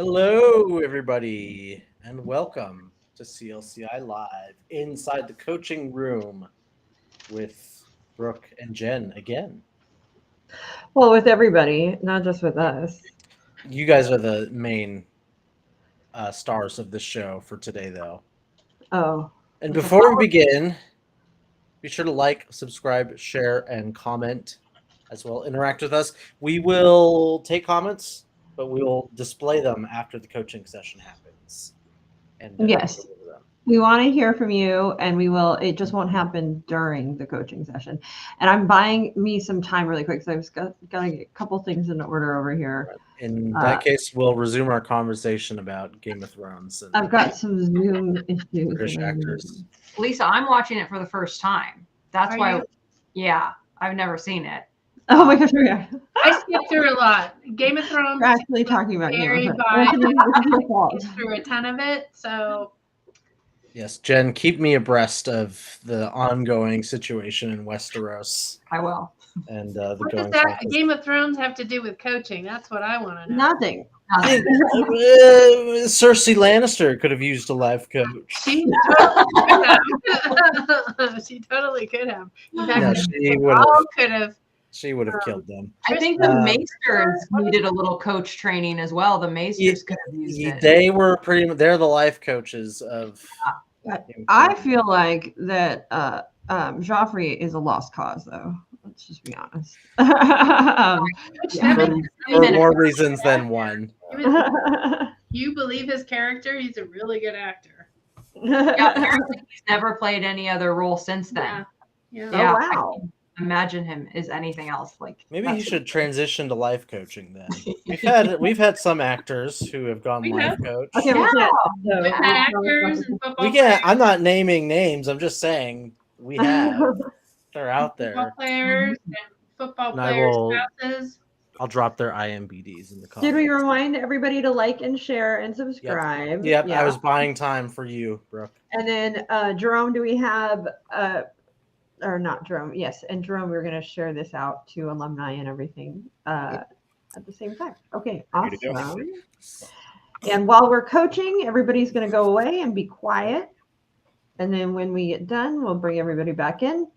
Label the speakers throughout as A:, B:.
A: Hello, everybody, and welcome to CLCI Live inside the coaching room with Brooke and Jen again.
B: Well, with everybody, not just with us.
A: You guys are the main stars of the show for today, though.
B: Oh,
A: And
B: it's a
A: before we
B: follow.
A: begin, be sure to like, subscribe, share, and comment as well. Interact with us. We will take comments, but we will display them after the coaching session happens and go
B: Yes,
A: over them.
B: we want to hear from you, and we will. It just won't happen during the coaching session. And I'm buying me some time really quick, so got to get a couple things in order over here.
A: In that
B: Uh,
A: case, we'll resume our conversation about Game of Thrones and
B: I've got some Zoom issues
A: British
B: that I need.
A: actors.
C: Lisa, I'm watching it for the first time. That's
D: Are
C: why,
D: you?
C: yeah, I've never seen it.
B: Oh my gosh, we are.
D: I skipped through a lot. Game of Thrones
B: We're actually talking about Game of
D: very
B: Thrones.
D: biased.
B: Anthony, this is your fault.
D: Skipped through a ton of it. So
A: Yes, Jen, keep me abreast of the ongoing situation in Westeros
C: I will.
A: and the
D: what does
A: going
D: that
A: forth.
D: Game of Thrones have to do with coaching? That's what I want to know.
B: Nothing.
A: Cersei Lannister could have used a life coach.
D: She totally could have. She totally could have. In fact,
A: No,
D: they all could have.
A: she would have killed them.
C: I think the
A: Um,
C: Maesters needed a little coach training as well. The Maesters could have used it.
A: They were they're the life coaches of Game of
B: I
A: Thrones.
B: feel like that Joffrey is a lost cause, though. Let's just be honest.
D: Which
B: Yeah.
D: that
A: for,
D: makes
A: for more reasons than one.
D: you believe his character. He's a really good actor.
C: Yeah, apparently he's never played any other role since then.
D: Yeah.
C: Yeah,
B: Oh,
C: I
B: wow.
C: can't imagine him as anything else. Like
A: Maybe he
C: that's-
A: should transition to life coaching then. We've had some actors who have gone
D: We
A: life
D: have.
A: coach.
B: Okay, we can't. So,
D: With actors and football
A: We can't.
D: players,
A: I'm not naming names. I'm just saying we have. They're out
D: football
A: there.
D: players, and football
A: And I
D: players'
A: will.
D: spouses.
A: I'll drop their IMBDs in the comments.
B: Did we remind everybody to like and share and subscribe?
A: Yep.
B: Yeah.
A: I was buying time for you, Brooke.
B: And then Jerome, do we have or not Jerome? Yes, and Jerome, we're going to share this out to alumni and everything at the same time. Okay,
A: Ready to go.
B: awesome. And while we're coaching, everybody's going to go away and be quiet. And then when we get done, we'll bring everybody back in.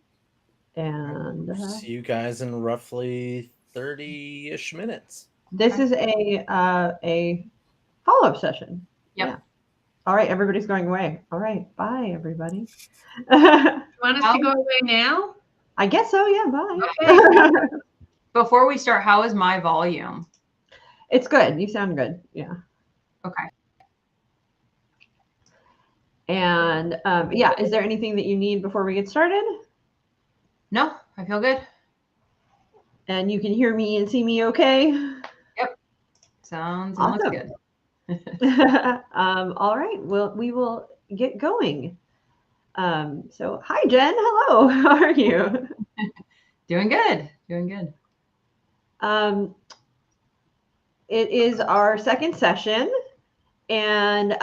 B: And
A: See you guys in roughly 30-ish minutes.
B: this is a follow-up session.
C: Yep.
B: Yeah. All right, everybody's going away. All right, bye, everybody.
D: You want us to go away now?
B: I guess so. Yeah, bye.
D: Okay.
C: Before we start, how is my volume?
B: It's good. You sound good. Yeah.
C: Okay.
B: And yeah, is there anything that you need before we get started?
C: No, I feel good.
B: And you can hear me and see me okay?
C: Sounds
B: Awesome.
C: good.
B: All right. Well, we will get going. So hi, Jen. Hello. How are you?
C: Doing good. Doing good.
B: It is our second session, and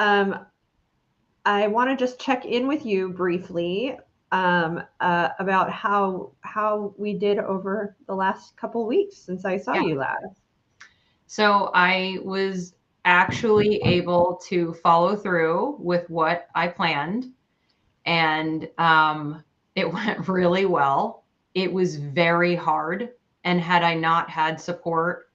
B: I want to just check in with you briefly about how we did over the last couple weeks since I saw you last.
C: So I was actually able to follow through with what I planned, and it went really well. It was very hard, and had I not had support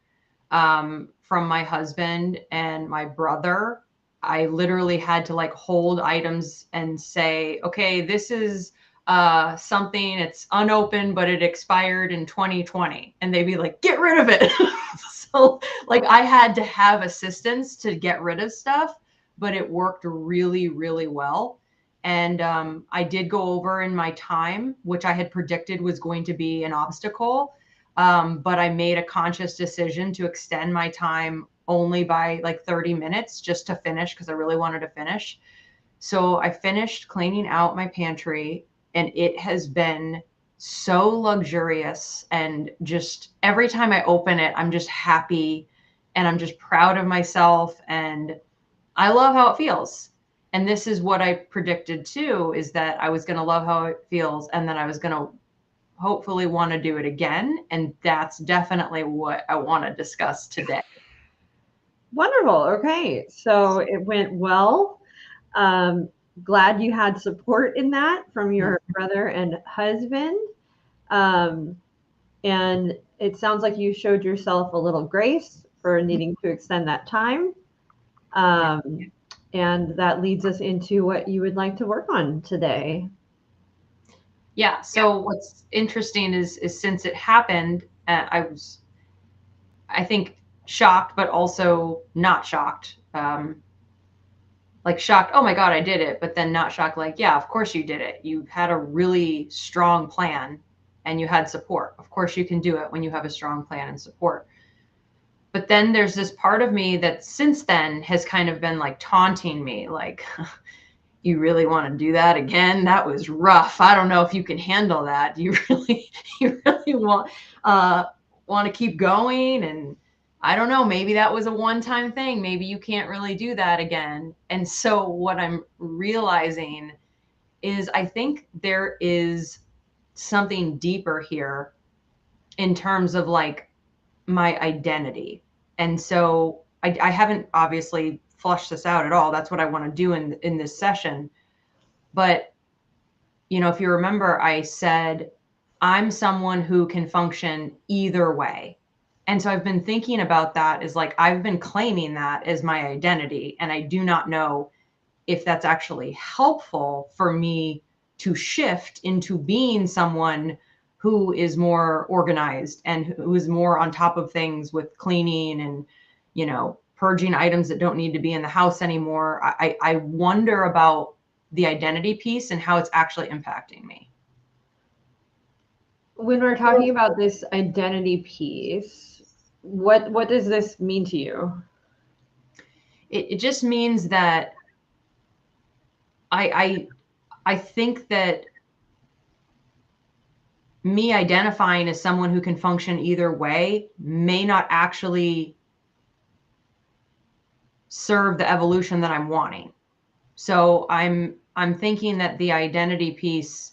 C: from my husband and my brother, I literally had to like hold items and say, okay, this is something, it's unopened, but it expired in 2020. And they'd be like, get rid of it. So like I had to have assistance to get rid of stuff, but it worked really, really well. And I did go over in my time, which I had predicted was going to be an obstacle. But I made a conscious decision to extend my time only by like 30 minutes just to finish because I really wanted to finish. So I finished cleaning out my pantry, and it has been so luxurious, and just every time I open it, I'm just happy and I'm just proud of myself, and I love how it feels. And this is what I predicted too, is that I was going to love how it feels, and then I was going to hopefully want to do it again. And that's definitely what I want to discuss today.
B: Wonderful. Okay. So it went well. Glad you had support in that from your brother and husband. And it sounds like you showed yourself a little grace for needing to extend that time. And that leads us into what you would like to work on today.
C: Yeah. So what's interesting is since it happened, I think, shocked, but also not shocked. Like shocked, oh my God, I did it. But then not shocked, like, yeah, of course you did it. You had a really strong plan and you had support. Of course you can do it when you have a strong plan and support. But then there's this part of me that since then has kind of been like taunting me, like, you really want to do that again? That was rough. I don't know if you can handle that. Do you really want to keep going? And I don't know, maybe that was a one-time thing. Maybe you can't really do that again. And so what I'm realizing is I think there is something deeper here in terms of like my identity. And so I haven't obviously flushed this out at all. That's what I want to do in this session. But, you know, if you remember, I said, I'm someone who can function either way. And so I've been thinking about that as like, I've been claiming that as my identity. And I do not know if that's actually helpful for me to shift into being someone who is more organized and who is more on top of things with cleaning and, you know, purging items that don't need to be in the house anymore. I wonder about the identity piece and how it's actually impacting me.
B: When we're talking about this identity piece, what does this mean to you?
C: It just means that I think that me identifying as someone who can function either way may not actually serve the evolution that I'm wanting. So I'm thinking that the identity piece,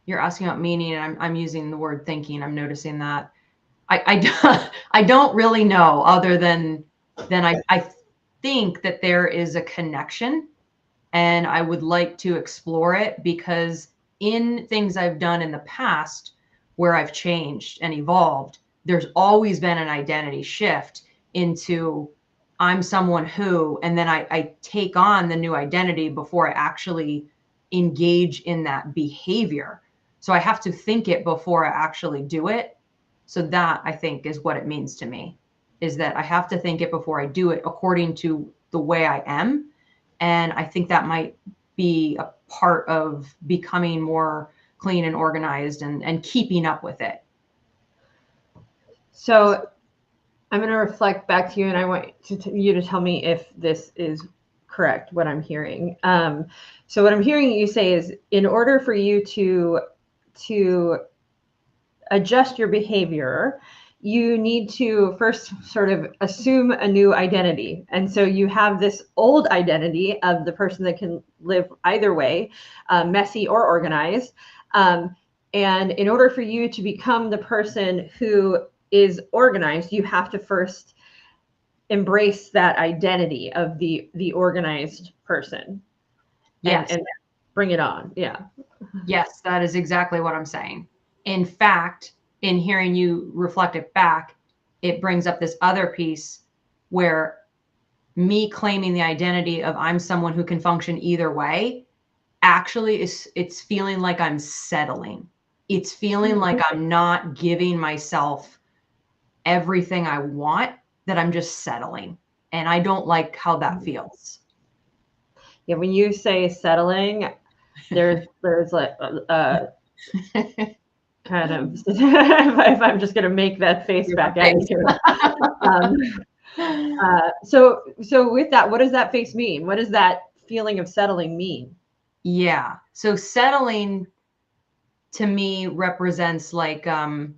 C: you're asking about meaning, and I'm using the word thinking. I'm noticing that I don't really know, other than I think that there is a connection, and I would like to explore it, because in things I've done in the past where I've changed and evolved, there's always been an identity shift into I'm someone who, and then I take on the new identity before I actually engage in that behavior. So I have to think it before I actually do it. So that, I think, is what it means to me, is that I have to think it before I do it according to the way I am. And I think that might be a part of becoming more clean and organized and keeping up with it.
B: So I'm going to reflect back to you, and I want you to tell me if this is correct, what I'm hearing. So what I'm hearing you say is, in order for you to adjust your behavior, you need to first sort of assume a new identity. And so you have this old identity of the person that can live either way, messy or organized. And in order for you to become the person who is organized, you have to first embrace that identity of the organized person.
C: Yes.
B: And bring it on. Yeah.
C: Yes, that is exactly what I'm saying. In fact, in hearing you reflect it back, it brings up this other piece where me claiming the identity of I'm someone who can function either way, actually it's feeling like I'm settling. It's feeling like I'm not giving myself everything I want, that I'm just settling. And I don't like how that feels.
B: Yeah, when you say settling, there's like kind of if I'm just gonna make that face back at you. So with that, what does that face mean? What does that feeling of settling mean?
C: Yeah. So settling to me represents like an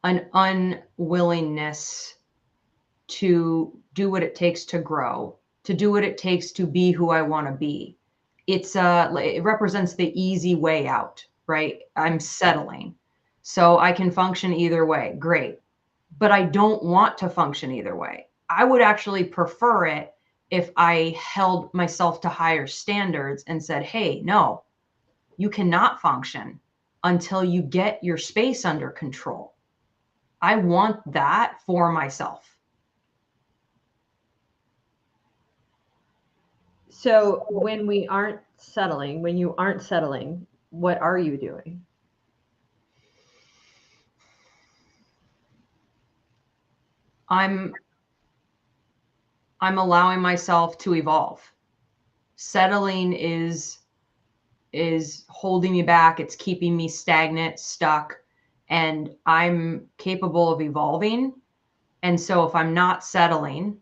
C: unwillingness to do what it takes to grow, to do what it takes to be who I want to be. It represents the easy way out, right? I'm settling. so I can function either way. Great. But I don't want to function either way. I would actually prefer it if I held myself to higher standards and said, hey, no, you cannot function until you get your space under control. I want that for myself.
B: So when you aren't settling, what are you doing?
C: I'm allowing myself to evolve. Settling is holding me back. It's keeping me stagnant, stuck, and I'm capable of evolving. And so if I'm not settling,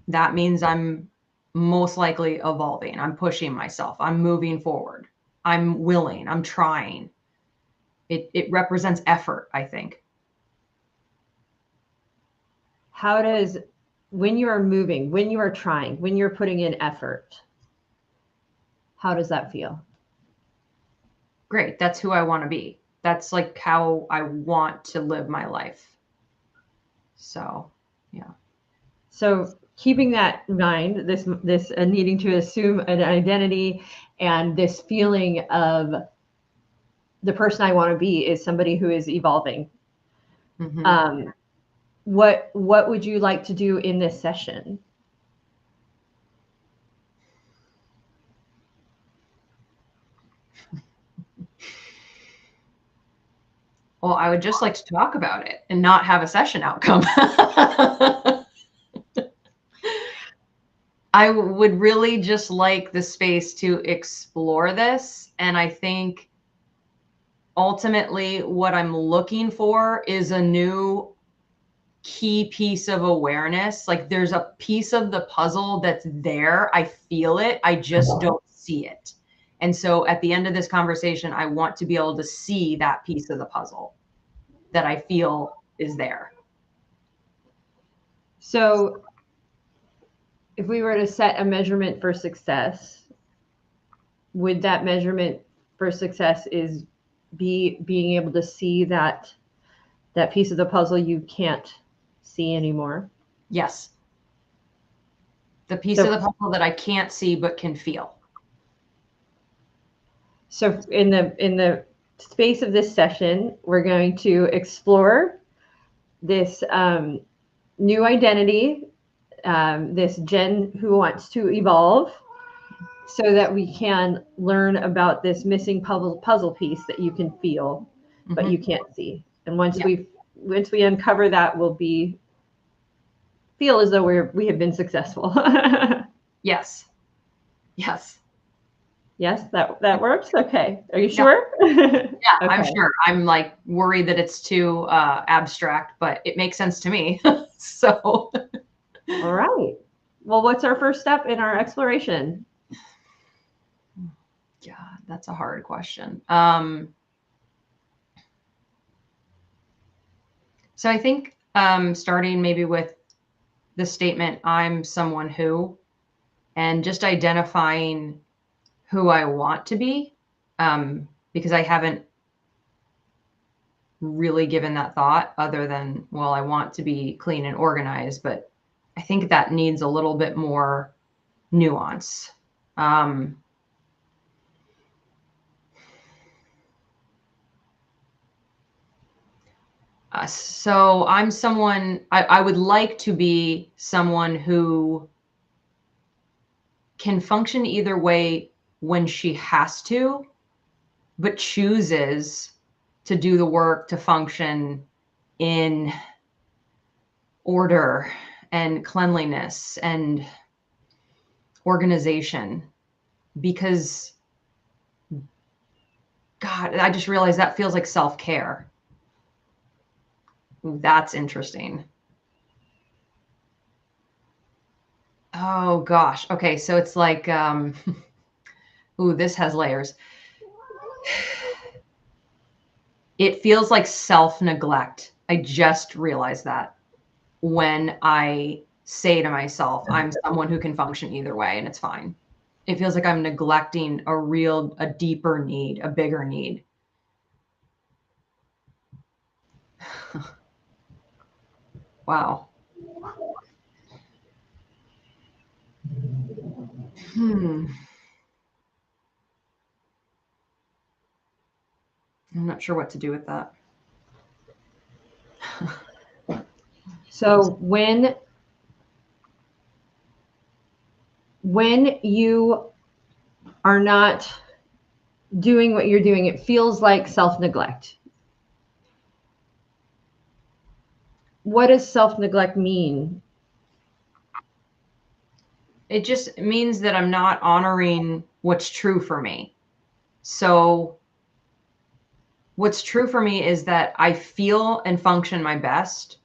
C: that means I'm most likely evolving. I'm pushing myself. I'm moving forward. I'm willing. I'm trying. It represents effort, I think.
B: How does, when you are moving, when you are trying, when you're putting in effort, how does that feel?
C: Great. That's who I want to be. That's like how I want to live my life. So, yeah.
B: So keeping that in mind, this needing to assume an identity and this feeling of the person I want to be is somebody who is evolving.
C: Mm-hmm.
B: What would you like to do in this session?
C: Well, I would just like to talk about it and not have a session outcome. I would really just like the space to explore this. And I think ultimately what I'm looking for is a new key piece of awareness. Like there's a piece of the puzzle that's there. I feel it. I just don't see it. And so at the end of this conversation, I want to be able to see that piece of the puzzle that I feel is there.
B: So if we were to set a measurement for success, would that measurement for success is being able to see that piece of the puzzle you can't see anymore?
C: Yes. The piece of the puzzle that I can't see but can feel.
B: So in the space of this session, we're going to explore this new identity, this Jen who wants to evolve, so that we can learn about this missing puzzle piece that you can feel, but you can't see. And once we uncover that, we'll feel as though we have been successful.
C: Yes. Yes.
B: Yes, that works. Okay. Are you sure?
C: Yeah,
B: Okay.
C: I'm sure. I'm like worried that it's too abstract, but it makes sense to me. So.
B: All right. Well, what's our first step in our exploration?
C: God, that's a hard question. So I think starting maybe with the statement, I'm someone who, and just identifying who I want to be, because I haven't really given that thought other than, well, I want to be clean and organized, but I think that needs a little bit more nuance. So I'm someone, I would like to be someone who can function either way when she has to, but chooses to do the work to function in order and cleanliness and organization. Because, God, I just realized that feels like self-care. That's interesting. Oh gosh. Okay. So it's like, ooh, this has layers. It feels like self-neglect. I just realized that when I say to myself, I'm someone who can function either way and it's fine. It feels like I'm neglecting a deeper need, a bigger need. Wow. I'm not sure what to do with that.
B: So when you are not doing what you're doing, it feels like self-neglect. What does self-neglect mean?
C: It just means that I'm not honoring what's true for me. So what's true for me is that I feel and function my best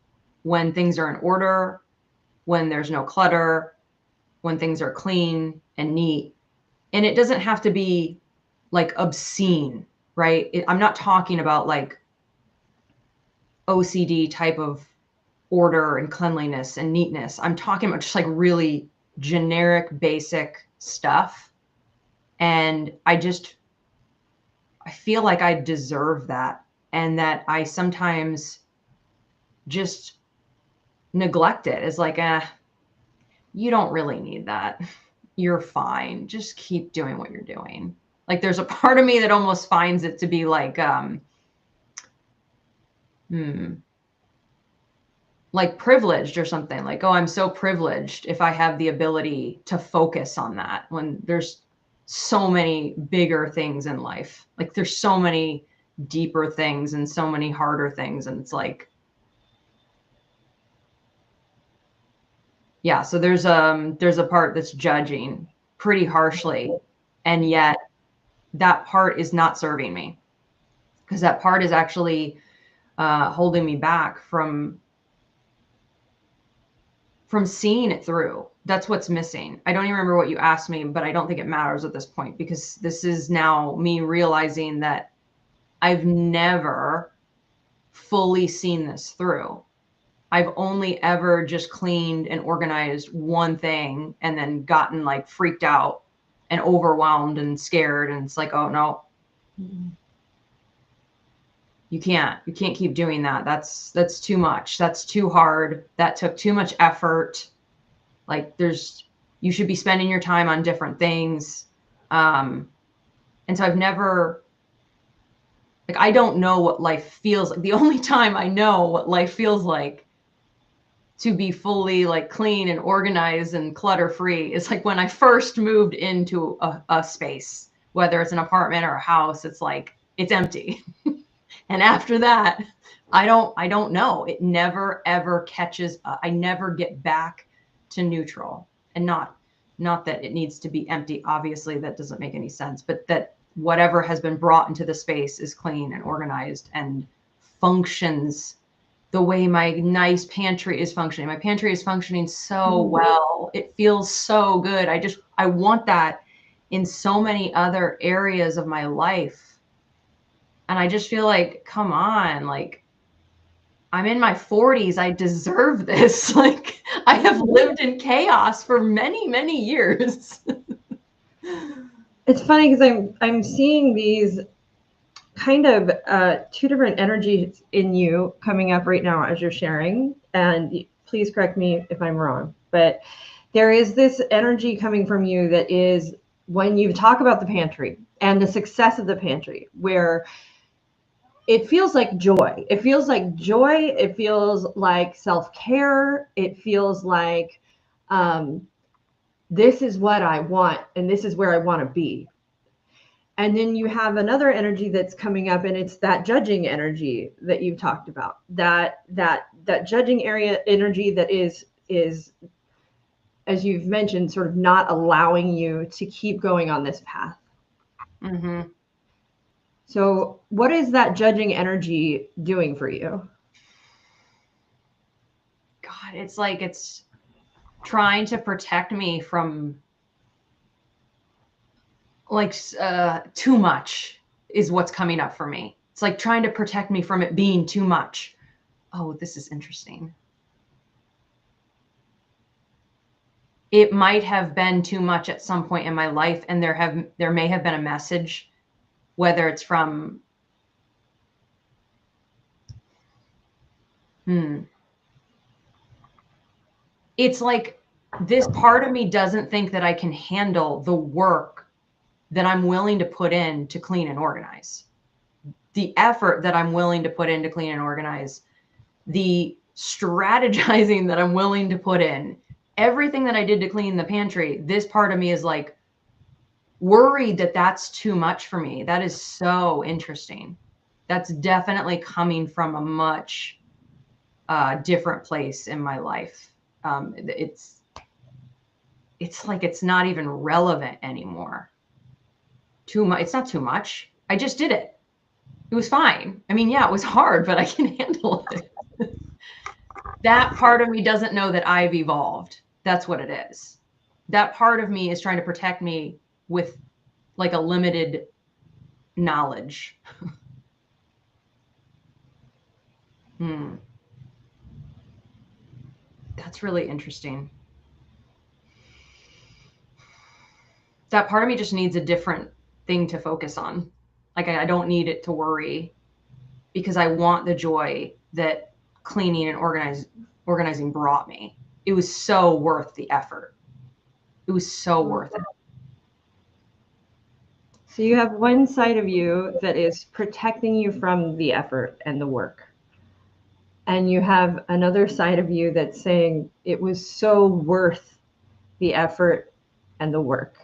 C: when things are in order, when there's no clutter, when things are clean and neat. And it doesn't have to be like obscene, right? I'm not talking about like OCD type of order and cleanliness and neatness. I'm talking about just like really generic, basic stuff. And I feel like I deserve that, and that I sometimes just neglect it. It's like, you don't really need that. You're fine. Just keep doing what you're doing. Like there's a part of me that almost finds it to be like, like privileged or something, like, oh, I'm so privileged if I have the ability to focus on that, when there's so many bigger things in life. Like there's so many deeper things and so many harder things. And it's like, yeah, so there's a part that's judging pretty harshly. And yet that part is not serving me, because that part is actually holding me back from seeing it through. That's what's missing. I don't even remember what you asked me, but I don't think it matters at this point, because this is now me realizing that I've never fully seen this through. I've only ever just cleaned and organized one thing and then gotten like freaked out and overwhelmed and scared. And it's like, oh no, you can't keep doing that. That's too much. That's too hard. That took too much effort. Like you should be spending your time on different things. And so I've never, like, I don't know what life feels like. The only time I know what life feels like to be fully like clean and organized and clutter free is like when I first moved into a space, whether it's an apartment or a house. It's like, it's empty. And after that, I don't know. It never, ever catches up. I never get back to neutral. And not that it needs to be empty. Obviously, that doesn't make any sense. But that whatever has been brought into the space is clean and organized and functions the way my nice pantry is functioning. My pantry is functioning so well. It feels so good. I want that in so many other areas of my life. And I just feel like, come on, like, I'm in my 40s. I deserve this. Like, I have lived in chaos for many, many years.
B: It's funny because I'm seeing these kind of two different energies in you coming up right now as you're sharing. And please correct me if I'm wrong, but there is this energy coming from you that is when you talk about the pantry and the success of the pantry, where it feels like joy. It feels like joy. It feels like self-care. It feels like this is what I want and this is where I want to be. And then you have another energy that's coming up, and it's that judging energy that you've talked about. That judging energy that is, as you've mentioned, sort of not allowing you to keep going on this path.
C: Mm-hmm.
B: So what is that judging energy doing for you?
C: God, it's like it's trying to protect me from like too much is what's coming up for me. It's like trying to protect me from it being too much. Oh, this is interesting. It might have been too much at some point in my life, and there may have been a message, whether it's from It's like this part of me doesn't think that I can handle the work that I'm willing to put in to clean and organize. The effort that I'm willing to put in to clean and organize, the strategizing that I'm willing to put in, everything that I did to clean the pantry, this part of me is like worried that that's too much for me. That is so interesting. That's definitely coming from a much different place in my life. It's like it's not even relevant anymore. Too much. It's not too much. I just did it. It was fine. I mean, yeah, it was hard, but I can handle it. That part of me doesn't know that I've evolved. That's what it is. That part of me is trying to protect me with like a limited knowledge. That's really interesting. That part of me just needs a different thing to focus on. Like I don't need it to worry because I want the joy that cleaning and organizing brought me. It was so worth the effort. It was so worth it.
B: So you have one side of you that is protecting you from the effort and the work. And you have another side of you that's saying it was so worth the effort and the work.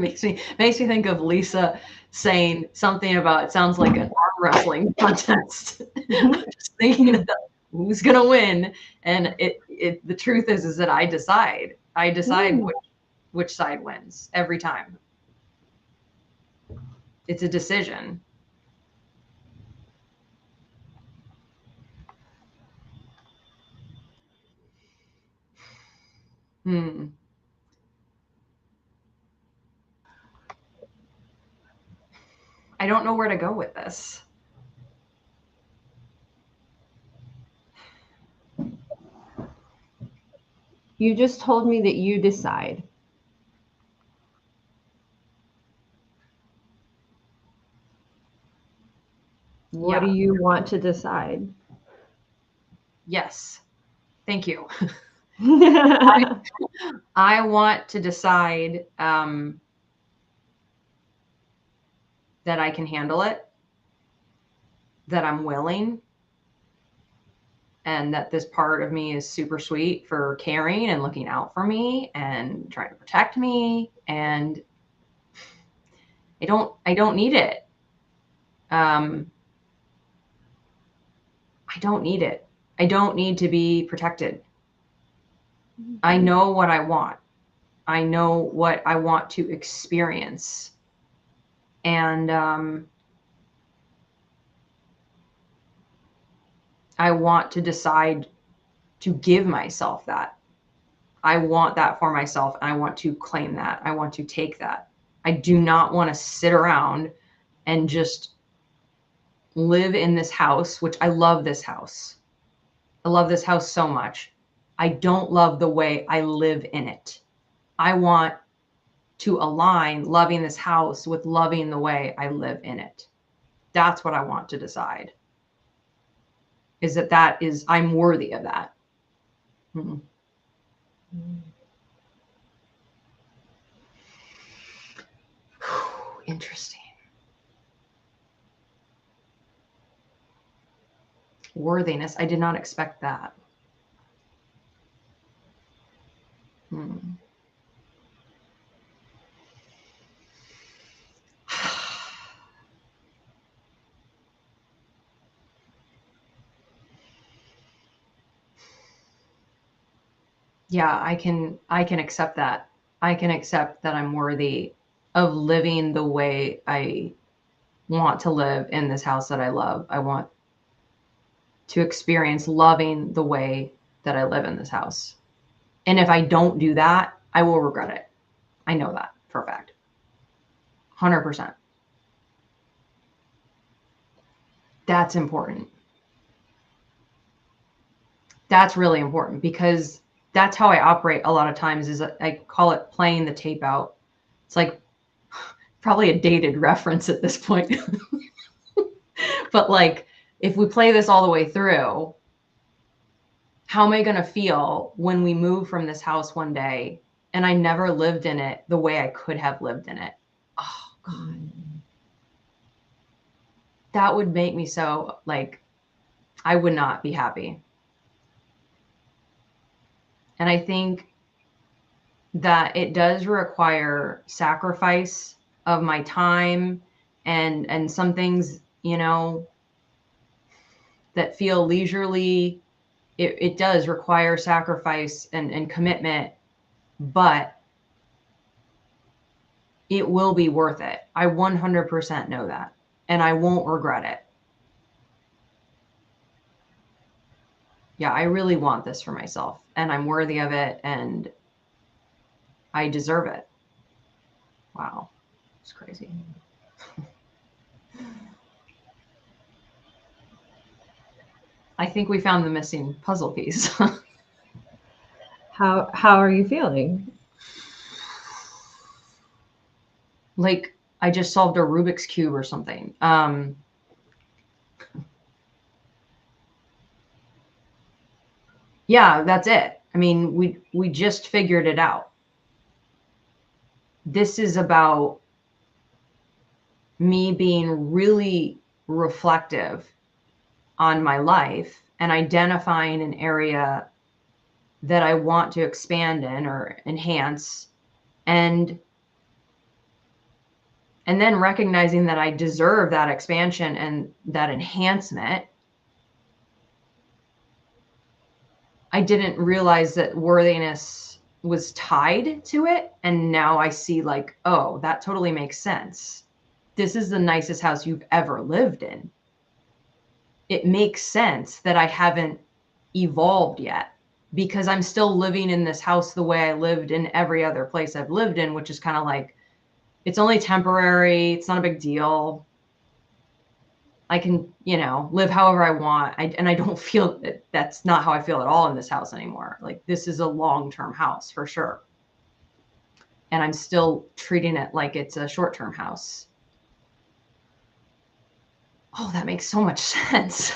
C: makes me think of Lisa saying something about, it sounds like an arm wrestling contest. Just thinking of who's gonna win, and the truth is that I decide which side wins every time. It's a decision. I don't know where to go with this.
B: You just told me that you decide. What do you want to decide?
C: Yes. Thank you. I want to decide that I can handle it, that I'm willing, and that this part of me is super sweet for caring and looking out for me and trying to protect me. And I don't need it. I don't need it. I don't need to be protected. I know what I want. I know what I want to experience. And I want to decide to give myself that. I want that for myself. And I want to claim that. I want to take that. I do not want to sit around and just live in this house, which I love this house. I love this house so much. I don't love the way I live in it. I want to align loving this house with loving the way I live in it. That's what I want to decide. Is that I'm worthy of that. Interesting. Worthiness. I did not expect that. Yeah, I can accept that. I can accept that I'm worthy of living the way I want to live in this house that I love. I want to experience loving the way that I live in this house. And if I don't do that, I will regret it. I know that for a fact. 100%. That's important. That's really important because that's how I operate a lot of times. Is I call it playing the tape out. It's like probably a dated reference at this point. But like, if we play this all the way through, how am I going to feel when we move from this house one day and I never lived in it the way I could have lived in it? Oh, God. That would make me so, like, I would not be happy. And I think that it does require sacrifice of my time and some things, you know, that feel leisurely. It does require sacrifice and commitment, but it will be worth it. I 100% know that, and I won't regret it. Yeah, I really want this for myself, and I'm worthy of it, and I deserve it. Wow, it's crazy. I think we found the missing puzzle piece.
B: How are you feeling?
C: Like I just solved a Rubik's Cube or something. Yeah, that's it. I mean, we just figured it out. This is about me being really reflective on my life and identifying an area that I want to expand in or enhance, and then recognizing that I deserve that expansion and that enhancement. I didn't realize that worthiness was tied to it. And now I see, like, oh, that totally makes sense. This is the nicest house you've ever lived in. It makes sense that I haven't evolved yet, because I'm still living in this house the way I lived in every other place I've lived in, which is kind of like, it's only temporary. It's not a big deal. I can, you know, live however I want. And I don't feel that that's not how I feel at all in this house anymore. Like, this is a long-term house for sure. And I'm still treating it like it's a short-term house. Oh, that makes so much sense.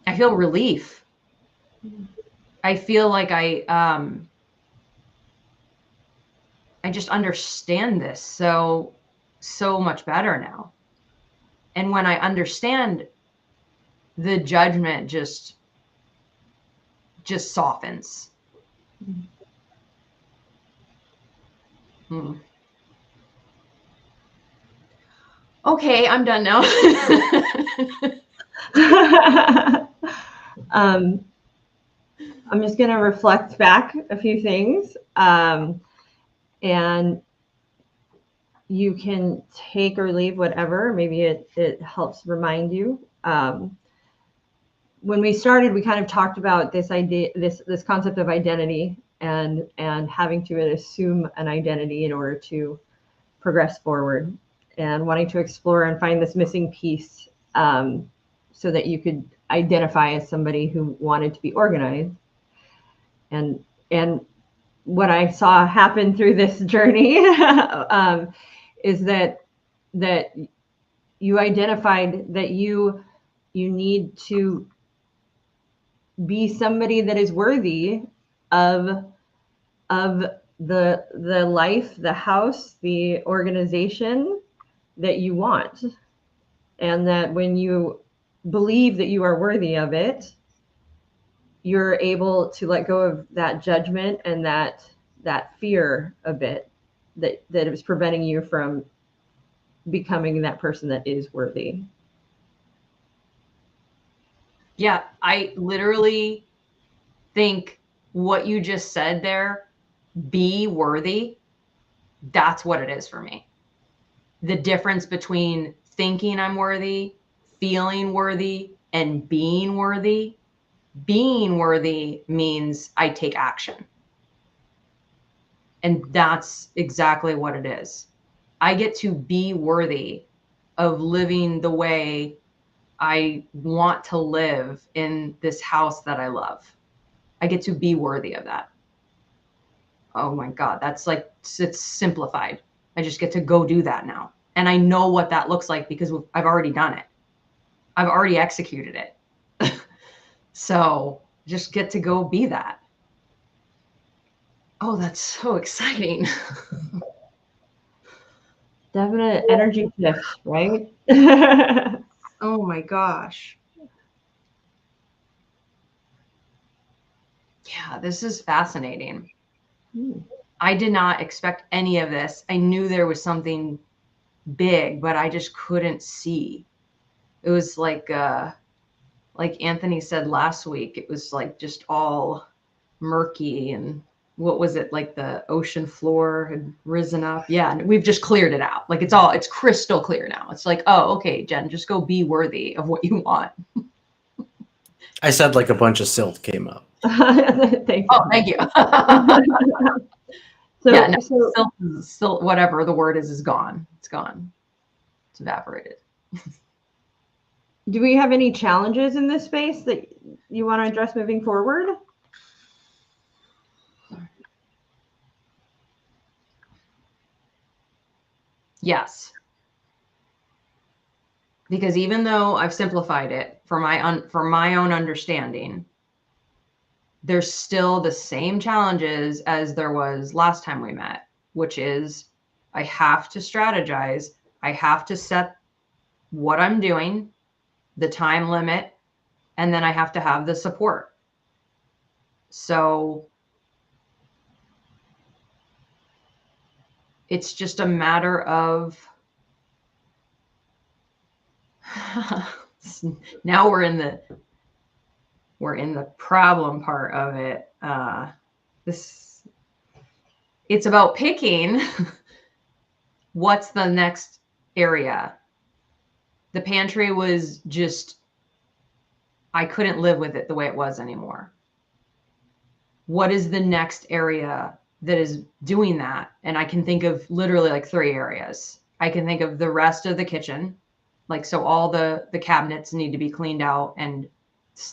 C: I feel relief. I feel like I just understand this so much better now. And when I understand, the judgment just softens. Okay, I'm done now.
B: I'm just going to reflect back a few things, and you can take or leave whatever. Maybe it helps remind you. When we started, we kind of talked about this idea, this concept of identity, and having to assume an identity in order to progress forward, and wanting to explore and find this missing piece, so that you could identify as somebody who wanted to be organized. And what I saw happen through this journey is that you identified that you need to be somebody that is worthy of the life, the house, the organization that you want. And that when you believe that you are worthy of it, you're able to let go of that judgment and that fear of it that is preventing you from becoming that person that is worthy.
C: Yeah, I literally think what you just said there, be worthy, that's what it is for me. The difference between thinking I'm worthy, feeling worthy, and being worthy. Being worthy means I take action. And that's exactly what it is. I get to be worthy of living the way I want to live in this house that I love. I get to be worthy of that. oh my God, that's like, it's simplified. I just get to go do that now. And I know what that looks like because I've already done it. I've already executed it. So just get to go be that. Oh, that's so exciting.
B: Definite energy shift, right?
C: Oh my gosh. Yeah, this is fascinating. I did not expect any of this. I knew there was something big, but I just couldn't see. It was like Anthony said last week, it was like just all murky, and what was it, like the ocean floor had risen up? Yeah, and we've just cleared it out. Like it's crystal clear now. It's like, oh, okay, Jen, just go be worthy of what you want.
A: I said like a bunch of silt came up.
B: Thank you.
C: Oh, thank you.
B: So,
C: yeah, no,
B: so
C: still, whatever the word is gone. It's gone. It's evaporated.
B: do we have any challenges in this space that you want to address moving forward?
C: Yes. Because even though I've simplified it for my own understanding, there's still the same challenges as there was last time we met, which is I have to strategize. I have to set what I'm doing, the time limit, and then I have to have the support. So it's just a matter of now we're in the problem part of it. It's about picking what's the next area. The pantry was just, I couldn't live with it the way it was anymore. What is the next area that is doing that? And I can think of literally like 3 areas. I can think of the rest of the kitchen. Like, so all the cabinets need to be cleaned out, and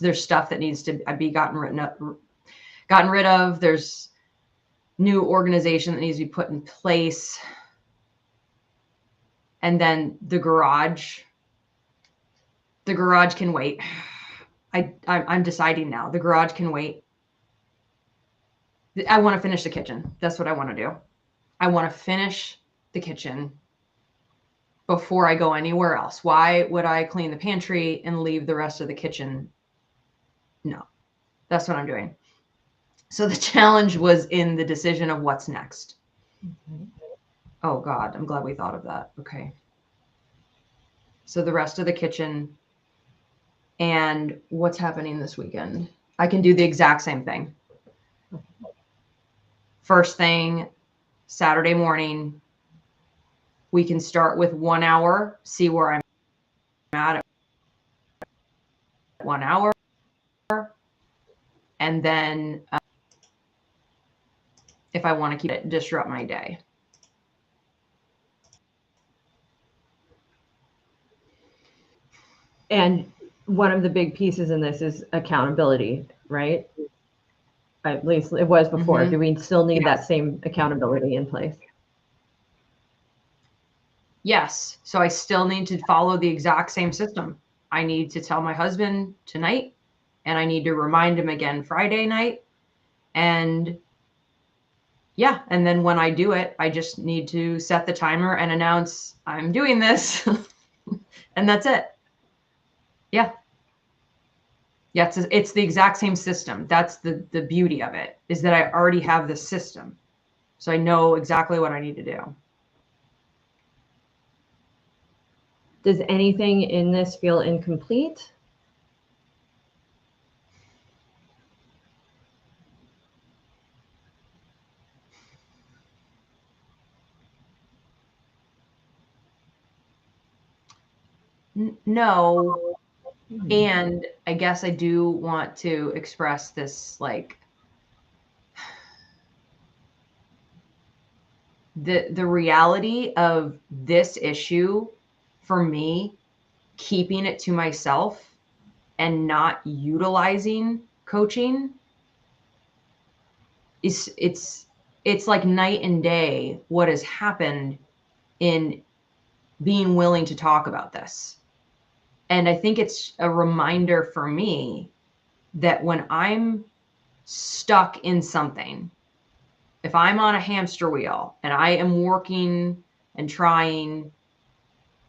C: there's stuff that needs to be gotten rid of. There's new organization that needs to be put in place. And then the garage can wait. I'm deciding now. The garage can wait. I want to finish the kitchen. That's what I want to do. I want to finish the kitchen before I go anywhere else. Why would I clean the pantry and leave the rest of the kitchen? No, that's what I'm doing. So the challenge was in the decision of what's next.
B: Okay.
C: Oh God, I'm glad we thought of that. Okay. So the rest of the kitchen and what's happening this weekend. I can do the exact same thing. First thing, Saturday morning, we can start with 1 hour, see where I'm at 1 hour. And then if I want to keep it, disrupt my day.
B: And one of the big pieces in this is accountability, right? At least it was before.
C: Mm-hmm.
B: Do we still need
C: Yes.
B: that same accountability in place?
C: Yes. So I still need to follow the exact same system. I need to tell my husband tonight, and I need to remind him again Friday night. And yeah, and then when I do it, I just need to set the timer and announce I'm doing this. And that's it. Yeah. Yeah, it's the exact same system. That's the beauty of it, is that I already have the system. So I know exactly what I need to do.
B: Does anything in this feel incomplete?
C: No. And I guess I do want to express this, like, the reality of this issue for me, keeping it to myself and not utilizing coaching it's it's like night and day what has happened in being willing to talk about this. And I think it's a reminder for me that when I'm stuck in something, if I'm on a hamster wheel and I am working and trying,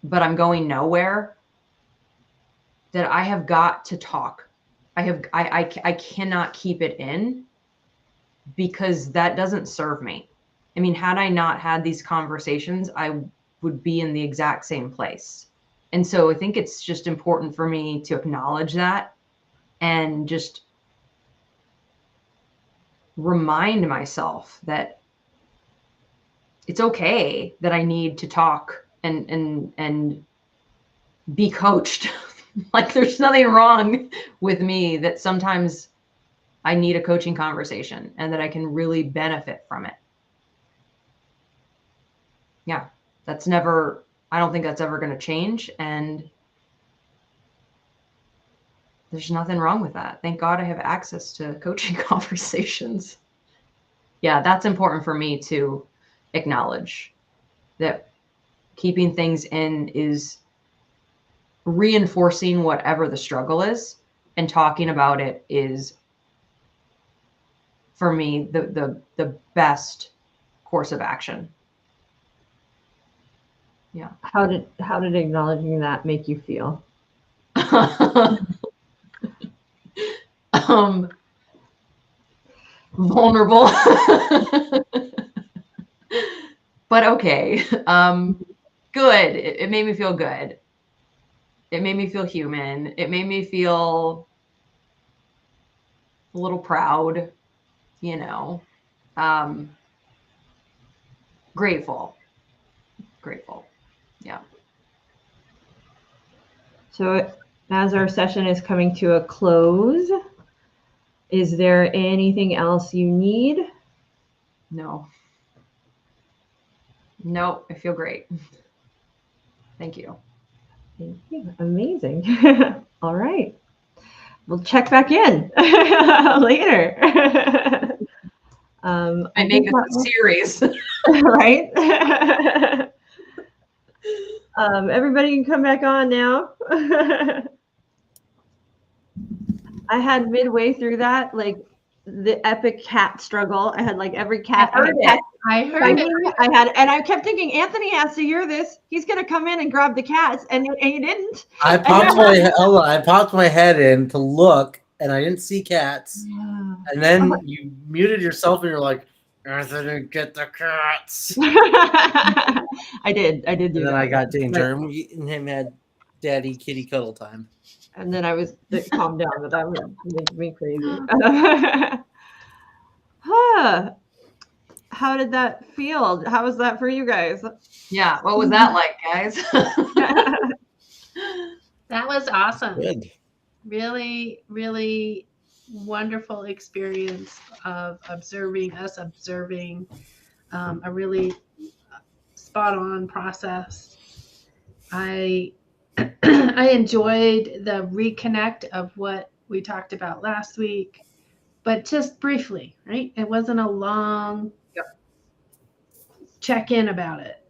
C: but I'm going nowhere, that I have got to talk. I cannot keep it in, because that doesn't serve me. I mean, had I not had these conversations, I would be in the exact same place. And so I think it's just important for me to acknowledge that and just remind myself that it's okay that I need to talk and be coached. Like, there's nothing wrong with me, that sometimes I need a coaching conversation and that I can really benefit from it. Yeah, I don't think that's ever going to change. And there's nothing wrong with that. Thank God I have access to coaching conversations. Yeah, that's important for me to acknowledge, that keeping things in is reinforcing whatever the struggle is, and talking about it is, for me, the best course of action. Yeah.
B: How did acknowledging that make you feel?
C: Vulnerable. But okay. Good. It made me feel good. It made me feel human. It made me feel a little proud, you know. Grateful. Yeah.
B: So as our session is coming to a close, is there anything else you need?
C: No, I feel great. Thank you.
B: Thank you. Amazing. All right. We'll check back in later.
C: I make this a series.
B: Right? Everybody can come back on now. I had midway through that, like, the epic cat struggle. I had like every cat.
D: I heard it.
B: And I kept thinking, Anthony has to hear this. He's gonna come in and grab the cats, and he didn't.
A: I popped my head in to look, and I didn't see cats. And then you muted yourself, and you're like, Anthony, get the cats.
B: I did do
A: And then
B: that.
A: I got Danger, and we and him had daddy kitty cuddle time.
B: And then I was calmed down, but that would make me crazy. How did that feel? How was that for you guys?
C: Yeah. What was that like, guys?
D: That was awesome.
A: Good.
D: Really, really wonderful experience of observing a really spot on process. I enjoyed the reconnect of what we talked about last week, but just briefly, right? It wasn't a long check-in about it.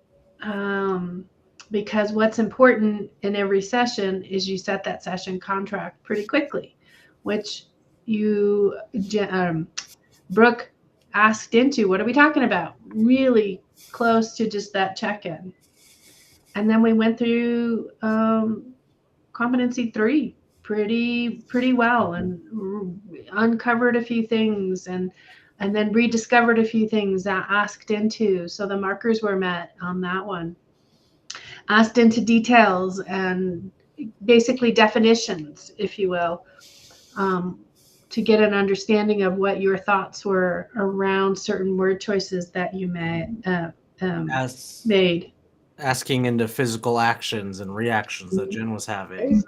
D: Because what's important in every session is you set that session contract pretty quickly, which Brooke asked into. What are we talking about? Really close to just that check-in. And then we went through competency 3 pretty well, and uncovered a few things, and then rediscovered a few things that asked into. So the markers were met on that one. Asked into details and basically definitions, if you will, to get an understanding of what your thoughts were around certain word choices that you made.
A: Asking into physical actions and reactions that Jen was having.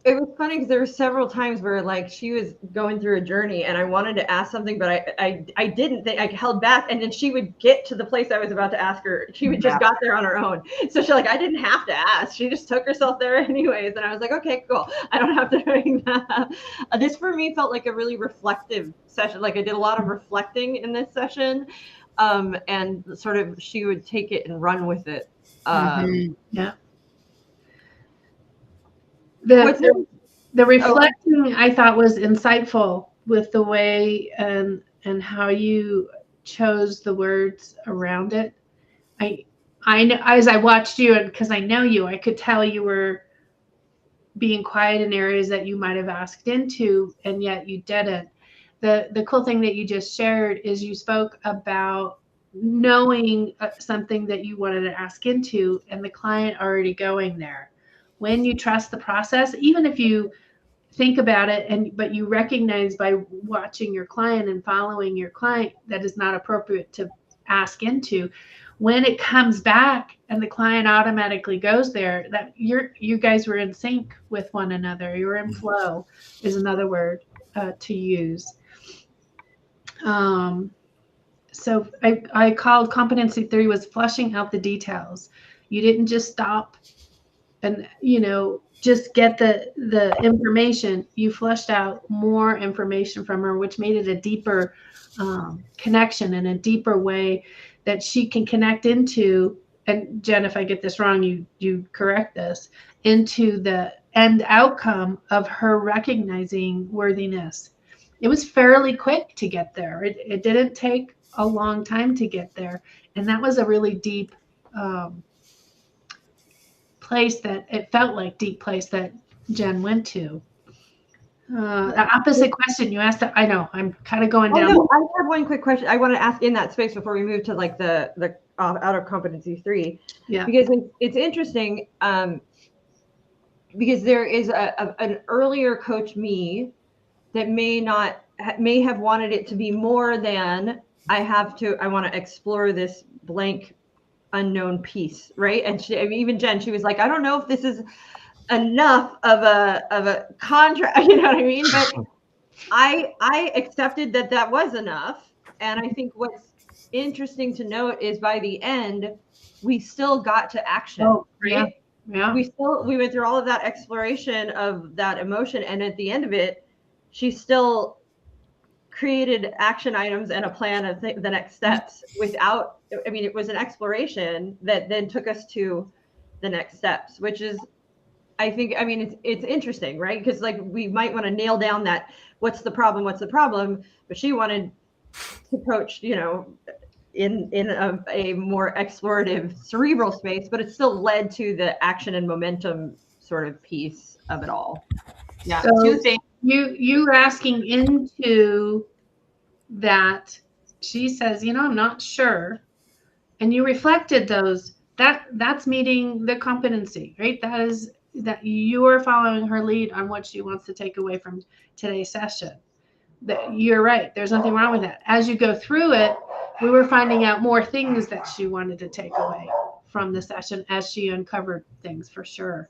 B: It was funny because there were several times where, like, she was going through a journey and I wanted to ask something, but I didn't think. I held back, and then she would get to the place I was about to ask her. She would just got there on her own. So I didn't have to ask. She just took herself there anyways. And I was like, okay, cool. I don't have to bring that. This for me felt like a really reflective session. Like, I did a lot of reflecting in this session. and sort of she would take it and run with it.
D: Yeah.
B: What's
D: The reflecting I thought was insightful with the way and how you chose the words around it. I know as I watched you, and because I know you, I could tell you were being quiet in areas that you might have asked into, and yet you didn't. The cool thing that you just shared is you spoke about knowing something that you wanted to ask into, and the client already going there. When you trust the process, even if you think about it but you recognize by watching your client and following your client that is not appropriate to ask into, when it comes back and the client automatically goes there, that you guys were in sync with one another. You were in flow is another word to use. So I called competency 3 was flushing out the details. You didn't just stop and just get the information. You flushed out more information from her, which made it a deeper connection and a deeper way that she can connect into. And Jen, if I get this wrong, you correct this, into the end outcome of her recognizing worthiness. It was fairly quick to get there. It didn't take a long time to get there. And that was a really deep place that it felt like deep place that Jen went to. The opposite question you asked, I know I'm kind of going down.
B: No, I have one quick question I want to ask in that space before we move to like the out of competency 3.
D: Yeah.
B: Because it's interesting because there is an earlier coach me that may have wanted it to be more than I want to explore this blank unknown piece, right? And even Jen, she was like, I don't know if this is enough of a contract, you know what I mean? But I accepted that was enough. And I think what's interesting to note is by the end, we still got to action, right?
D: Yeah.
B: We went through all of that exploration of that emotion. And at the end of it, she still created action items and a plan of the next steps without, it was an exploration that then took us to the next steps, which is, I think, it's interesting, right? Because like we might want to nail down that what's the problem, but she wanted to coach, in a more explorative cerebral space, but it still led to the action and momentum sort of piece of it all.
C: Yeah.
D: So
C: 2 things.
D: You were asking into that. She says, I'm not sure. And you reflected those. That's meeting the competency, right? That is that you are following her lead on what she wants to take away from today's session. That you're right. There's nothing wrong with that. As you go through it, we were finding out more things that she wanted to take away from the session as she uncovered things, for sure.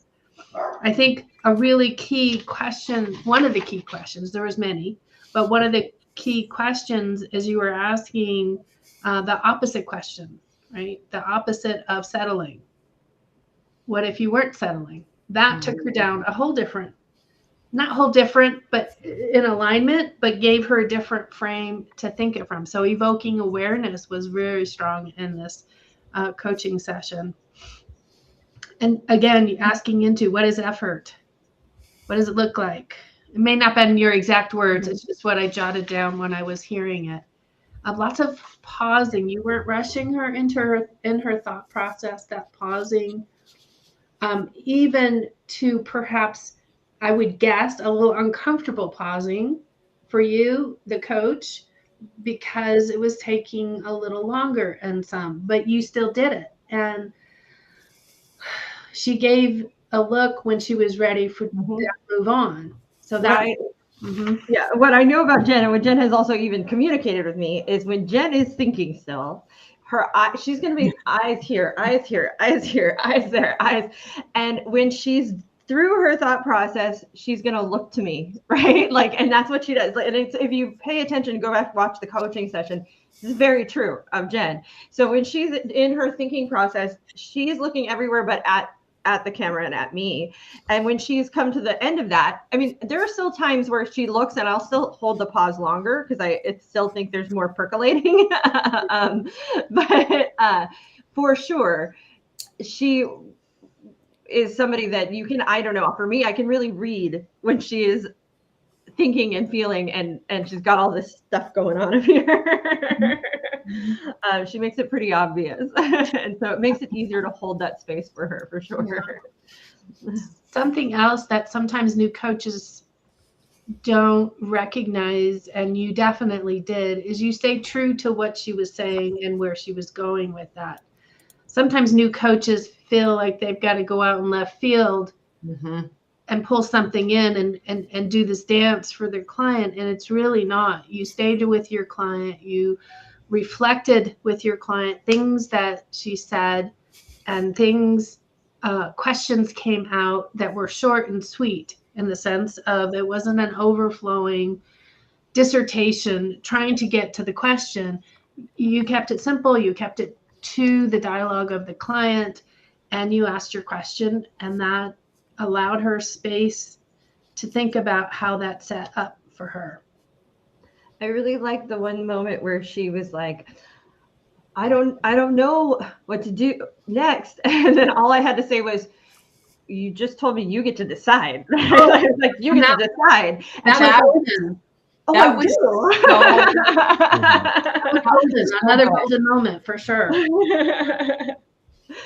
D: I think a really key question, one of the key questions, there was many, but one of the key questions is you were asking the opposite question, right? The opposite of settling. What if you weren't settling? That took her down a whole different, not whole different, but in alignment, but gave her a different frame to think it from. So evoking awareness was very strong in this coaching session. And again, asking into what is effort? What does it look like? It may not have been your exact words. It's just what I jotted down when I was hearing it. Lots of pausing. You weren't rushing her in her thought process, that pausing, even to perhaps, I would guess, a little uncomfortable pausing for you, the coach, because it was taking a little longer in some, but you still did it. And she gave a look when she was ready for that move on. So that
B: right. Yeah, what I know about Jen, and what Jen has also even communicated with me, is when Jen is thinking still, she's going to be eyes here, eyes here, eyes here, eyes there, eyes. And when she's through her thought process, she's going to look to me, right? Like, and that's what she does. And if you pay attention, go back, watch the coaching session. This is very true of Jen. So when she's in her thinking process, she's looking everywhere but at at the camera and at me. And when she's come to the end of that, I mean, there are still times where she looks and I'll still hold the pause longer because I still think there's more percolating. But for sure, she is somebody that you can, I don't know, for me, I can really read when she is thinking and feeling, and she's got all this stuff going on up here. She makes it pretty obvious. And so it makes it easier to hold that space for her, for sure.
D: Something else that sometimes new coaches don't recognize, and you definitely did, is you stayed true to what she was saying and where she was going with that. Sometimes new coaches feel like they've got to go out in left field and pull something in and do this dance for their client. And it's really not. You stayed with your client. You reflected with your client things that she said, and things, questions came out that were short and sweet, in the sense of it wasn't an overflowing dissertation trying to get to the question. You kept it simple. You kept it to the dialogue of the client, and you asked your question, and that allowed her space to think about how that set up for her.
B: I really like the one moment where she was like, I don't know what to do next. And then all I had to say was, you just told me you get to decide. Like, you get to decide. And
C: That
D: was another golden moment for sure.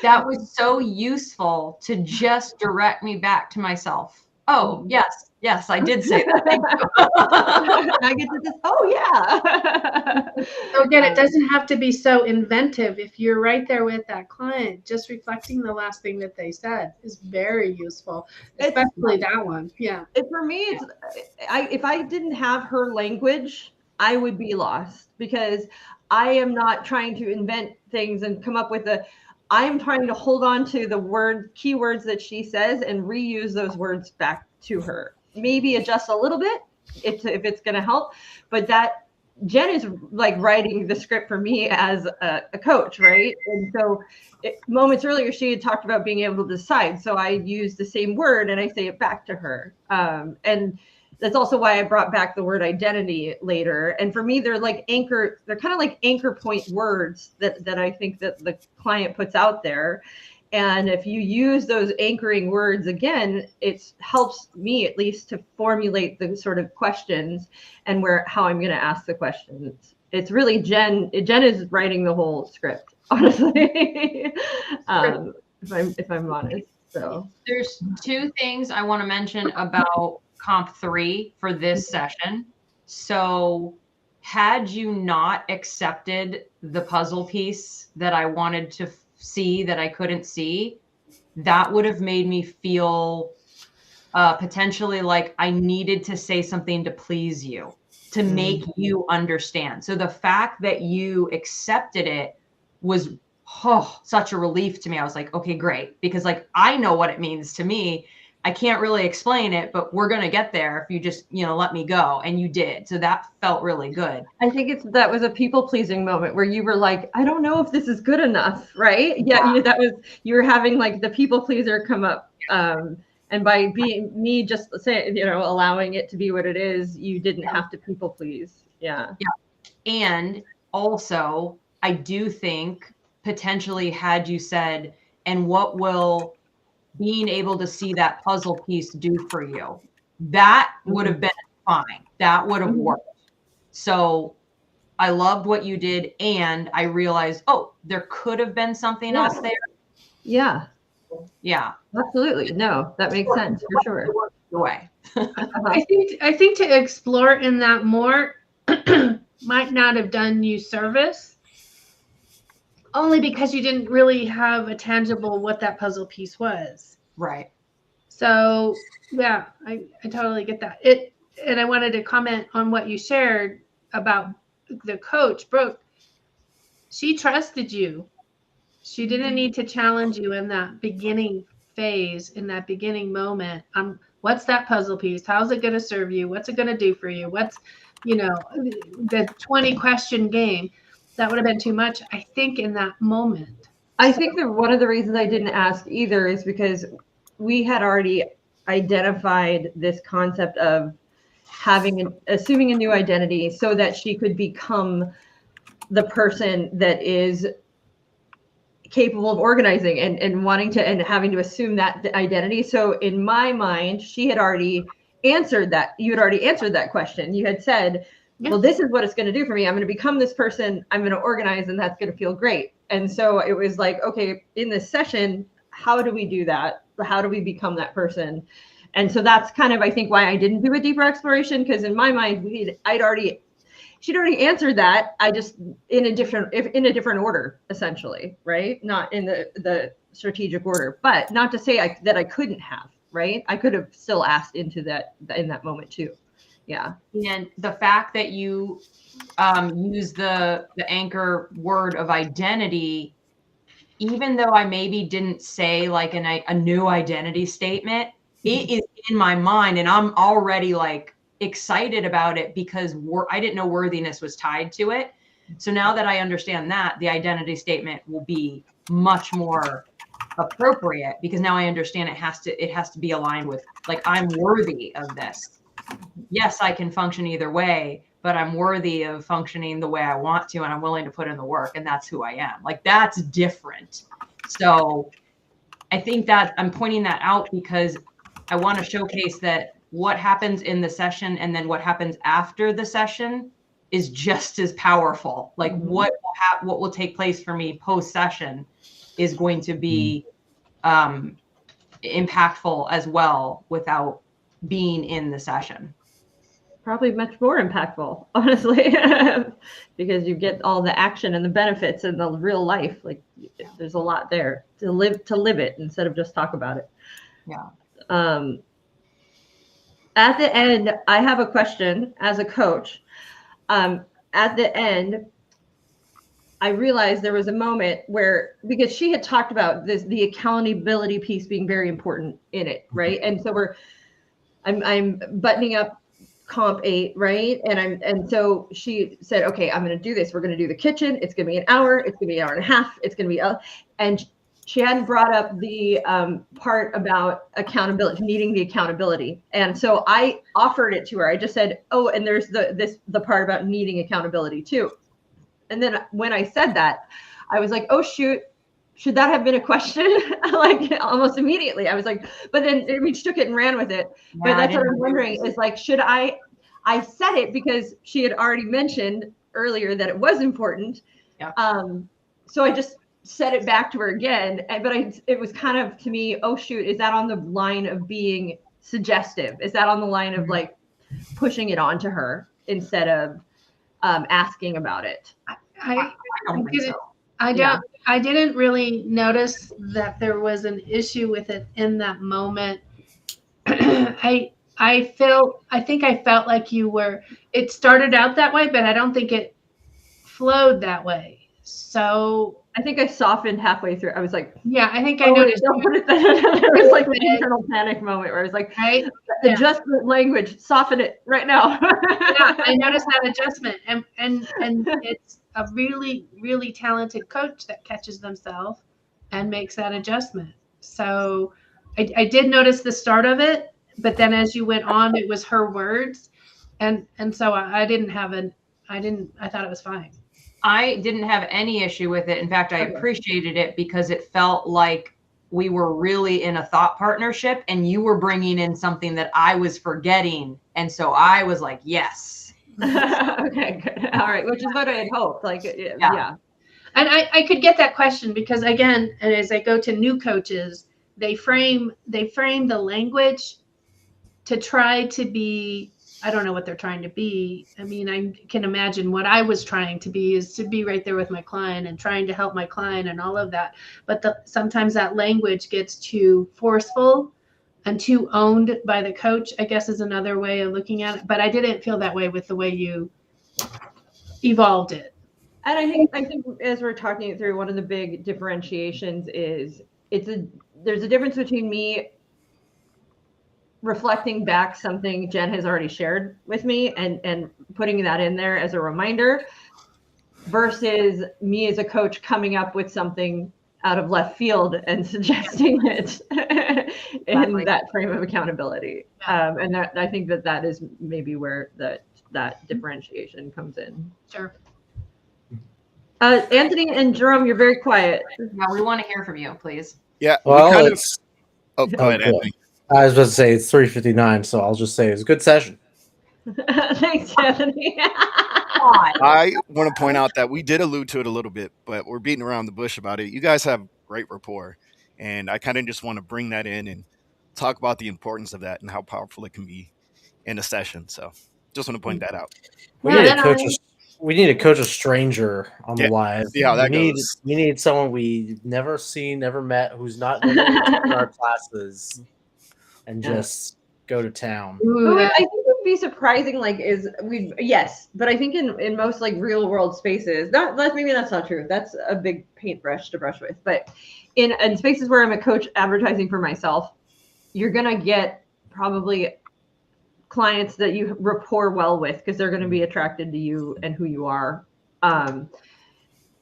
C: That was so useful to just direct me back to myself. Oh, yes, I did say that. Thank you.
B: I get to just, oh yeah.
D: So again, it doesn't have to be so inventive. If you're right there with that client, just reflecting the last thing that they said is very useful, especially that one. Yeah.
B: For me, if I didn't have her language, I would be lost, because I am not trying to invent things and come up with I'm trying to hold on to the keywords that she says and reuse those words back to her. Maybe adjust a little bit if it's going to help. But that Jen is like writing the script for me as a coach, right? And so moments earlier, she had talked about being able to decide. So I use the same word and I say it back to her. And that's also why I brought back the word identity later. And for me, they're kind of like anchor point words that I think that the client puts out there. And if you use those anchoring words again, it helps me at least to formulate the sort of questions and how I'm going to ask the questions. It's really Jen is writing the whole script, honestly, if I'm honest. So
C: there's two things I want to mention about Comp 3 for this session. So had you not accepted the puzzle piece that I wanted to see that I couldn't see, that would have made me feel potentially like I needed to say something to please you, to make you understand. So the fact that you accepted it was such a relief to me. I was like, okay, great. Because like, I know what it means to me. I can't really explain it, but we're going to get there if you just, let me go. And you did. So that felt really good.
B: I think that was a people pleasing moment where you were like, I don't know if this is good enough. Right. Yeah. You were having like the people pleaser come up. And by being me, just saying, allowing it to be what it is, you didn't have to people please. Yeah.
C: Yeah. And also I do think potentially had you said, and what will being able to see that puzzle piece do for you, that would have been fine. That would have worked. So I loved what you did. And I realized, there could have been something else there.
B: Yeah.
C: Yeah.
B: Absolutely. No, that makes sense for sure.
C: Way.
D: I think to explore in that more might not have done you service, only because you didn't really have a tangible what that puzzle piece was.
C: Right.
D: So yeah, I totally get that. And I wanted to comment on what you shared about the coach, Brooke. She trusted you. She didn't need to challenge you in that beginning phase, in that beginning moment. What's that puzzle piece? How's it going to serve you? What's it going to do for you? What's, the 20 question game? That would have been too much, I think, in that moment.
B: I think that one of the reasons I didn't ask either is because we had already identified this concept of assuming a new identity so that she could become the person that is capable of organizing and wanting to and having to assume that identity. So in my mind, she had already answered that. You had already answered that question. You had said, well, this is what it's going to do for me. I'm going to become this person. I'm going to organize, and that's going to feel great. And so it was like, okay, in this session, how do we do that? How do we become that person? And so that's kind of, I think, why I didn't do a deeper exploration, because in my mind, she'd already answered that. I just in a different order, essentially, right? Not in the strategic order, but not to say that I couldn't have, right? I could have still asked into that in that moment too. Yeah.
C: And the fact that you use the anchor word of identity, even though I maybe didn't say like a new identity statement, it is in my mind, and I'm already like excited about it because I didn't know worthiness was tied to it. So now that I understand that, the identity statement will be much more appropriate, because now I understand it has to be aligned with, like, I'm worthy of this. Yes, I can function either way, but I'm worthy of functioning the way I want to, and I'm willing to put in the work, and that's who I am. Like, that's different. So I think that I'm pointing that out because I want to showcase that what happens in the session and then what happens after the session is just as powerful. Like, what will take place for me post session is going to be impactful as well without being in the session.
B: Probably much more impactful, honestly, because you get all the action and the benefits and the real life. Like, there's a lot there to live it instead of just talk about it.
C: Yeah.
B: At the end, I have a question as a coach. At the end, I realized there was a moment where, because she had talked about the accountability piece being very important in it, right? And so I'm buttoning up comp 8, right? And so she said, okay, I'm going to do this. We're going to do the kitchen. It's going to be an hour. It's going to be an hour and a half. It's going to be and she hadn't brought up the part about accountability, needing the accountability. And so I offered it to her. I just said, oh, and there's the part about needing accountability too. And then when I said that, I was like, oh, shoot, should that have been a question? Like, almost immediately. I was like, but then we took it and ran with it. Yeah, but that's what I'm wondering is, like, should I said it because she had already mentioned earlier that it was important.
C: Yeah.
B: So I just said it back to her again. But it was kind of, to me, oh, shoot, is that on the line of being suggestive? Is that on the line of like pushing it onto her instead of asking about it?
C: I don't think so.
D: I didn't really notice that there was an issue with it in that moment. I think I felt like it started out that way, but I don't think it flowed that way. So
B: I think I softened halfway through. I was like,
D: yeah, I think I noticed.
B: There was like an internal panic moment where I was like,
D: right?
B: Adjust the language, soften it right now.
D: Yeah, I noticed that adjustment, and it's a really, really talented coach that catches themselves and makes that adjustment. So I did notice the start of it, but then as you went on, it was her words, and so I thought it was fine.
C: I didn't have any issue with it. In fact, I appreciated it because it felt like we were really in a thought partnership, and you were bringing in something that I was forgetting. And so I was like, yes.
B: Okay, good. All right. Which is what I had hoped. Like, yeah.
D: And I could get that question because, again, and as I go to new coaches, they frame the language to try to be, I don't know what they're trying to be. I mean, I can imagine what I was trying to be is to be right there with my client and trying to help my client and all of that. But sometimes that language gets too forceful and too owned by the coach, I guess, is another way of looking at it. But I didn't feel that way with the way you evolved it.
B: And I think as we're talking it through, one of the big differentiations is there's a difference between me reflecting back something Jen has already shared with me and putting that in there as a reminder versus me as a coach coming up with something out of left field and suggesting it in that frame of accountability. And that, I think that is maybe where that differentiation comes in.
D: Sure.
B: Anthony and Jerome, you're very quiet.
C: Yeah, we want to hear from you, please.
E: Yeah.
A: Well,
E: go ahead,
A: cool.
E: Anthony.
A: I was about to say it's 3:59, so I'll just say it was a good session.
B: Thanks, Anthony.
E: I want to point out that we did allude to it a little bit, but we're beating around the bush about it. You guys have great rapport, and I kind of just want to bring that in and talk about the importance of that and how powerful it can be in a session. So just want to point that out.
A: We need to coach a stranger on the live.
E: See how that goes.
A: We need someone we've never seen, never met, who's not never taken our classes, and just go to town.
B: I think it would be surprising. But I think in most like real world spaces, maybe that's not true. That's a big paintbrush to brush with. But in spaces where I'm a coach advertising for myself, you're gonna get probably clients that you rapport well with because they're going to be attracted to you and who you are.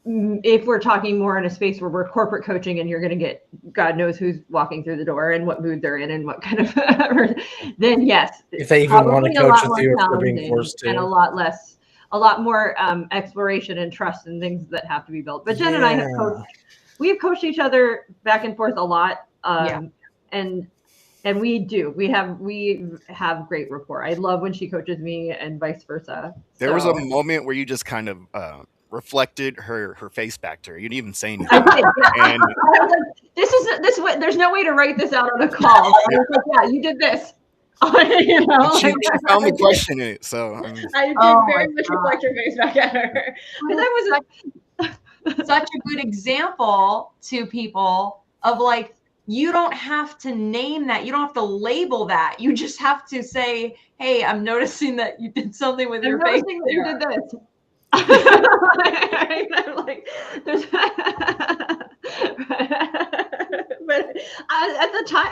B: If we're talking more in a space where we're corporate coaching and you're going to get God knows who's walking through the door and what mood they're in and what kind of, then yes.
A: If they even want to coach with you, if they're being forced to.
B: And a lot more exploration and trust and things that have to be built. But Jen and I have coached each other back and forth a lot. And we have great rapport. I love when she coaches me and vice versa.
E: There was a moment where you just kind of reflected her face back to her. You didn't even say anything.
B: I did, yeah. And I was like, there's no way to write this out on a call. I was like, yeah, you did this.
E: She found the question in it. So I
B: did very much reflect your face back at her. Because I was
C: such a good example to people of like, you don't have to name that. You don't have to label that. You just have to say, hey, I'm noticing that you did something with your face.
B: That you did this. But at the time,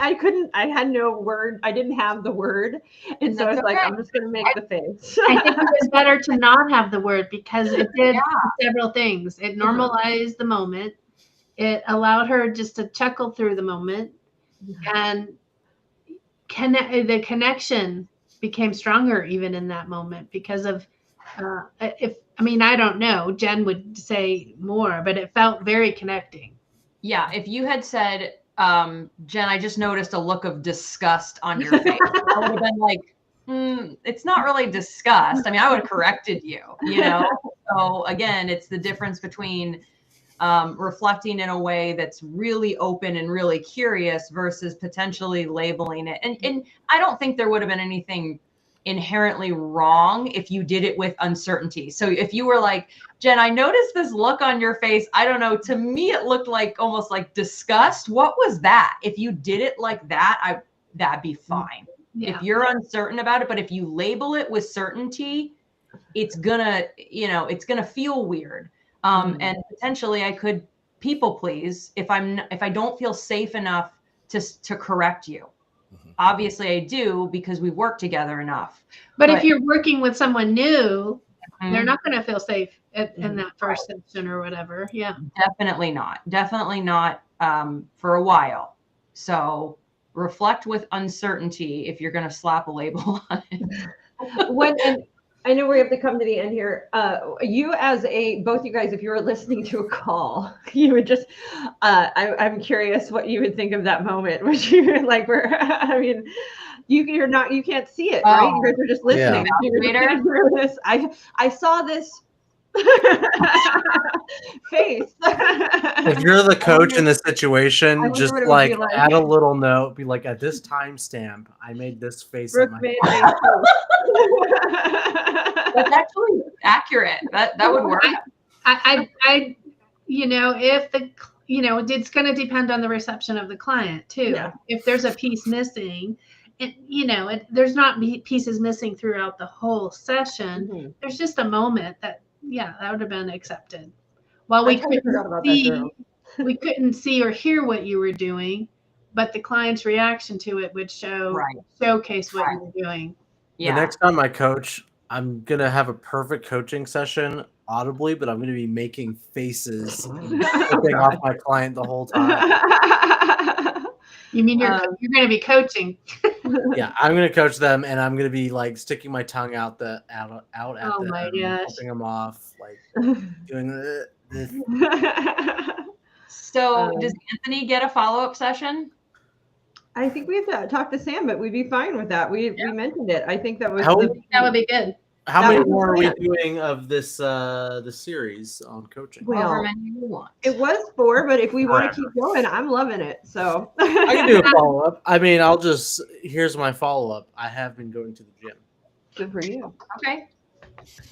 B: I had no word. I didn't have the word. And so I was like, I'm just going to make the face.
D: I think it was better to not have the word because it did several things. It normalized the moment. It allowed her just to chuckle through the moment, and the connection became stronger even in that moment because of I don't know, Jen would say more, but it felt very connecting.
C: Yeah, if you had said, Jen, I just noticed a look of disgust on your face, I would have been like, it's not really disgust. I mean, I would have corrected you, So again, it's the difference between reflecting in a way that's really open and really curious versus potentially labeling it. And I don't think there would have been anything inherently wrong if you did it with uncertainty. So if you were like, Jen, I noticed this look on your face. I don't know. To me, it looked like almost like disgust. What was that? If you did it like that, that'd be fine. Yeah. If you're uncertain about it, but if you label it with certainty, it's gonna feel weird. And potentially I could people please if I don't feel safe enough to correct you. Obviously I do because we work together enough.
D: But if you're working with someone new, they're not going to feel safe in that first session or whatever. Yeah. Definitely
C: not for a while. So reflect with uncertainty if you're going to slap a label on it.
B: I know we have to come to the end here. Both you guys, if you were listening to a call, you would just, I'm curious what you would think of that moment. Which you like, you can't see it, right? You guys are just listening. Yeah. I saw this face.
A: If you're the coach in this situation, just like add a little note, be like, at this timestamp, I made this face.
C: Brooke made That's actually accurate. That would work.
D: It's going to depend on the reception of the client too. Yeah. If there's a piece missing, there's not pieces missing throughout the whole session. Mm-hmm. There's just a moment that would have been accepted. While we couldn't see or hear what you were doing, but the client's reaction to it would showcase what you were doing.
A: Yeah. The next time I coach, I'm going to have a perfect coaching session audibly, but I'm going to be making faces flipping off my client the whole time.
D: You mean you're going to be coaching?
A: Yeah, I'm going to coach them, and I'm going to be like sticking my tongue out at
D: Oh
A: them,
D: my gosh.
A: flipping them off, like doing this.
C: So does Anthony get a follow-up session?
B: I think we have to talk to Sam, but we'd be fine with that. We mentioned it. I think that was
D: That would be good.
A: How
B: That
A: many
B: was the
A: more are we
B: plan.
A: doing of this series on coaching?
C: However
B: Well,
C: many you want.
B: it was 4, but if we want to
A: Forever.
B: keep going, I'm loving it. So
A: I can do a follow up. I mean, here's my follow up. I have been going to the gym.
B: Good for you.
C: Okay.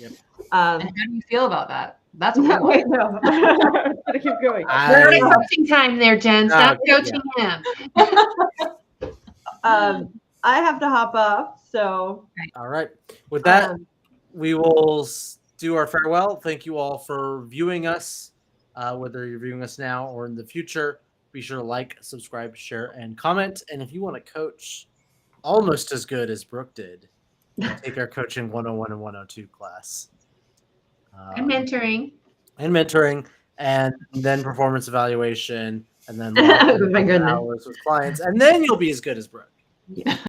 C: And
B: Um,
C: how do you feel about that? That's what we want.
B: wait, no. I'm gonna keep going.
D: We're in coaching time there, Jen. Stop
A: Okay,
D: coaching him.
B: I have to hop off. So
A: All right. With that, we will do our farewell. Thank you all for viewing us, whether you're viewing us now or in the future. Be sure to like, subscribe, share, and comment. And if you want to coach almost as good as Brooke did, take our Coaching 101 and 102 class.
D: And mentoring.
A: And then performance evaluation, and then
B: Oh my goodness.
A: hours with clients, and then you'll be as good as Brooke.